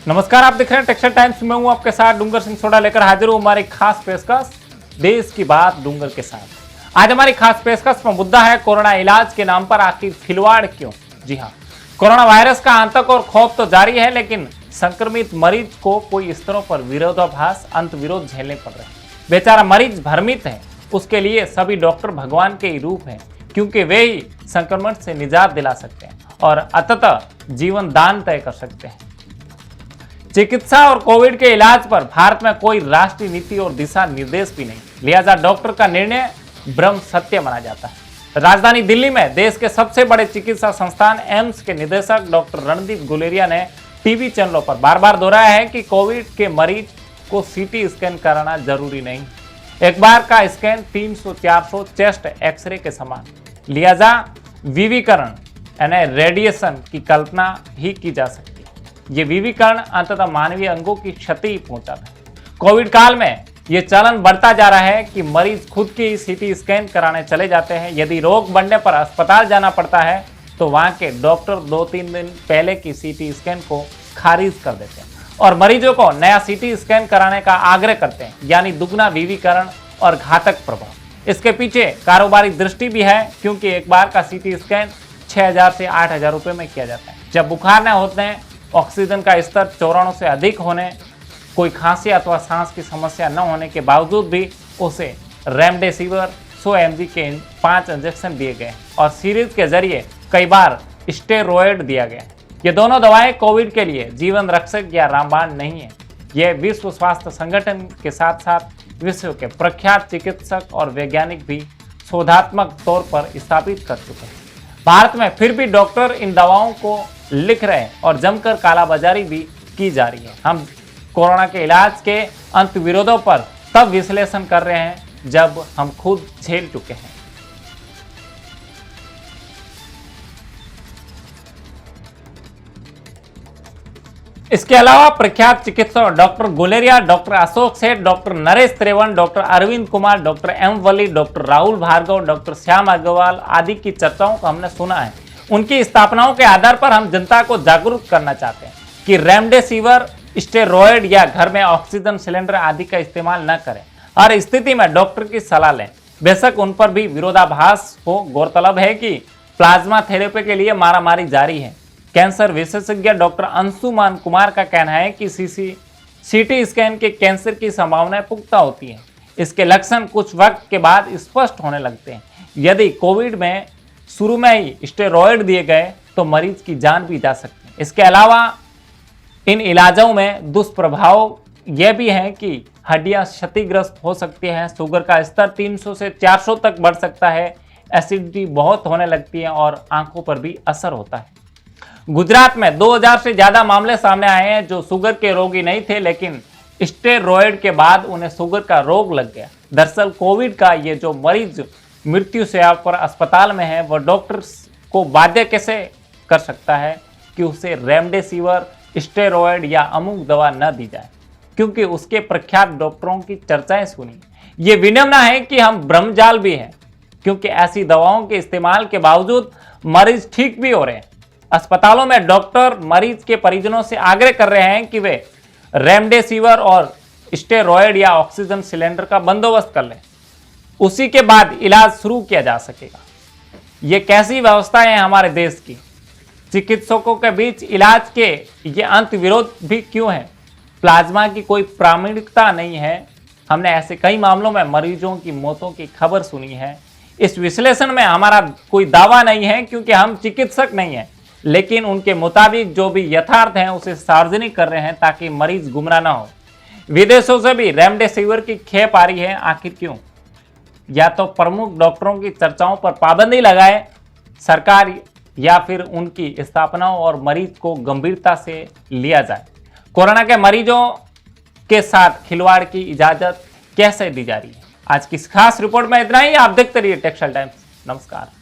नमस्कार, आप देख रहे हैं टेक्सटाइल टाइम्स। मैं हूं आपके साथ डूंगर सिंह सोडा लेकर हाजिर हूं हमारी खास पेशकश देश की बात डूंगर के साथ। आज हमारी खास पेशकश में मुद्दा है कोरोना इलाज के नाम पर आखिर खिलवाड़ क्यों। जी हां, कोरोना वायरस का आतंक और खौफ तो जारी है, लेकिन संक्रमित मरीज को कई स्तरों पर विरोधाभास अंतविरोध झेलने पड़ रहे हैं। बेचारा मरीज भ्रमित है, उसके लिए सभी डॉक्टर भगवान के ही रूप हैं, क्योंकि वे ही संक्रमण से निजात दिला सकते हैं और अंततः जीवन दान तय कर सकते हैं। चिकित्सा और कोविड के इलाज पर भारत में कोई राष्ट्रीय नीति और दिशा निर्देश भी नहीं, लिहाजा डॉक्टर का निर्णय ब्रह्म सत्य माना जाता है। राजधानी दिल्ली में देश के सबसे बड़े चिकित्सा संस्थान एम्स के निदेशक डॉक्टर रणदीप गुलेरिया ने टीवी चैनलों पर बार बार दोहराया है कि कोविड के मरीज को सीटी स्कैन कराना जरूरी नहीं। एक बार का स्कैन 300-400 चेस्ट एक्सरे के समान, लिहाजा विविकरण यानी रेडिएशन की कल्पना ही की जा सकती है। ये विविकरण अंततः मानवीय अंगों की क्षति पहुंचाता है। कोविड काल में ये चलन बढ़ता जा रहा है कि मरीज खुद की सीटी स्कैन कराने चले जाते हैं। यदि रोग बढ़ने पर अस्पताल जाना पड़ता है तो वहां के डॉक्टर 2-3 दिन पहले की सीटी स्कैन को खारिज कर देते हैं और मरीजों को नया सीटी स्कैन कराने का आग्रह करते हैं, यानी दुगना विविकरण और घातक प्रभाव। इसके पीछे कारोबारी दृष्टि भी है, क्योंकि एक बार का सीटी स्कैन 6,000 से 8,000 रुपये में किया जाता है। जब बुखार न होते हैं, ऑक्सीजन का स्तर 94 से अधिक होने, कोई खांसी अथवा सांस की समस्या न होने के बावजूद भी उसे रेमडेसिविर 100 mg के 5 इंजेक्शन दिए गए और सीरीज के जरिए कई बार स्टेरॉयड दिया गया। ये दोनों दवाएं कोविड के लिए जीवन रक्षक या रामबाण नहीं है। ये विश्व स्वास्थ्य संगठन के साथ साथ विश्व के प्रख्यात चिकित्सक और वैज्ञानिक भी शोधात्मक तौर पर स्थापित कर चुके हैं। भारत में फिर भी डॉक्टर इन दवाओं को लिख रहे हैं और जमकर कालाबाजारी भी की जा रही है। हम कोरोना के इलाज के अंतविरोधों पर तब विश्लेषण कर रहे हैं जब हम खुद झेल चुके हैं। इसके अलावा प्रख्यात चिकित्सक doctor Guleria, doctor Ashok Seth, doctor Naresh Trehan, doctor Arvind Kumar, doctor M Wali, doctor Rahul Bhargava, doctor Shyam Agarwal आदि की चर्चाओं को हमने सुना है। उनकी स्थापनाओं के आधार पर हम जनता को जागरूक करना चाहते हैं कि रेमडेसिविर, स्टेरॉयड या घर में ऑक्सीजन सिलेंडर आदि का इस्तेमाल न करें। हर स्थिति में डॉक्टर की सलाह लें, बेशक उन पर भी विरोधाभास हो। गौरतलब है कि प्लाज्मा थेरेपी के लिए मारामारी जारी है। कैंसर विशेषज्ञ डॉक्टर अंशुमान कुमार का कहना है कि सीटी स्कैन के कैंसर की संभावनाएं पुख्ता होती है। इसके लक्षण कुछ वक्त के बाद स्पष्ट होने लगते हैं। यदि कोविड में शुरू में ही स्टेरॉयड दिए गए तो मरीज की जान भी जा सकती है। इसके अलावा इन इलाजों में दुष्प्रभाव यह भी है कि हड्डियां क्षतिग्रस्त हो सकती हैं, शुगर का स्तर 300 से 400 तक बढ़ सकता है, एसिडिटी बहुत होने लगती है और आंखों पर भी असर होता है। गुजरात में 2000 से ज्यादा मामले सामने आए हैं जो शुगर के रोगी नहीं थे, लेकिन स्टेरॉयड के बाद उन्हें शुगर का रोग लग गया। दरअसल कोविड का ये जो मरीज मृत्यु सेवा पर अस्पताल में है, वह डॉक्टर को बाध्य कैसे कर सकता है कि उसे रेमडेसिविर, स्टेरॉयड या अमुक दवा न दी जाए, क्योंकि उसके प्रख्यात डॉक्टरों की चर्चाएं सुनी। ये विडंबना है कि हम ब्रह्मजाल भी हैं, क्योंकि ऐसी दवाओं के इस्तेमाल के बावजूद मरीज ठीक भी हो रहे हैं। अस्पतालों में डॉक्टर मरीज के परिजनों से आग्रह कर रहे हैं कि वे रेमडेसिविर और स्टेरॉयड या ऑक्सीजन सिलेंडर का बंदोबस्त कर लें, उसी के बाद इलाज शुरू किया जा सकेगा। ये कैसी व्यवस्था है हमारे देश की। चिकित्सकों के बीच इलाज के ये अंतविरोध भी क्यों है। प्लाज्मा की कोई प्रामाणिकता नहीं है। हमने ऐसे कई मामलों में मरीजों की मौतों की खबर सुनी है। इस विश्लेषण में हमारा कोई दावा नहीं है, क्योंकि हम चिकित्सक नहीं हैं, लेकिन उनके मुताबिक जो भी यथार्थ है उसे सार्वजनिक कर रहे हैं ताकि मरीज गुमराह ना हो। विदेशों से भी रेमडेसिविर की खेप आ रही है, आखिर क्यों। या तो प्रमुख डॉक्टरों की चर्चाओं पर पाबंदी लगाए सरकार, या फिर उनकी स्थापनाओं और मरीज को गंभीरता से लिया जाए। कोरोना के मरीजों के साथ खिलवाड़ की इजाजत कैसे दी जा रही है। आज की खास रिपोर्ट में इतना ही। आप देखते रहिए टेक्सटाइल टाइम्स। नमस्कार।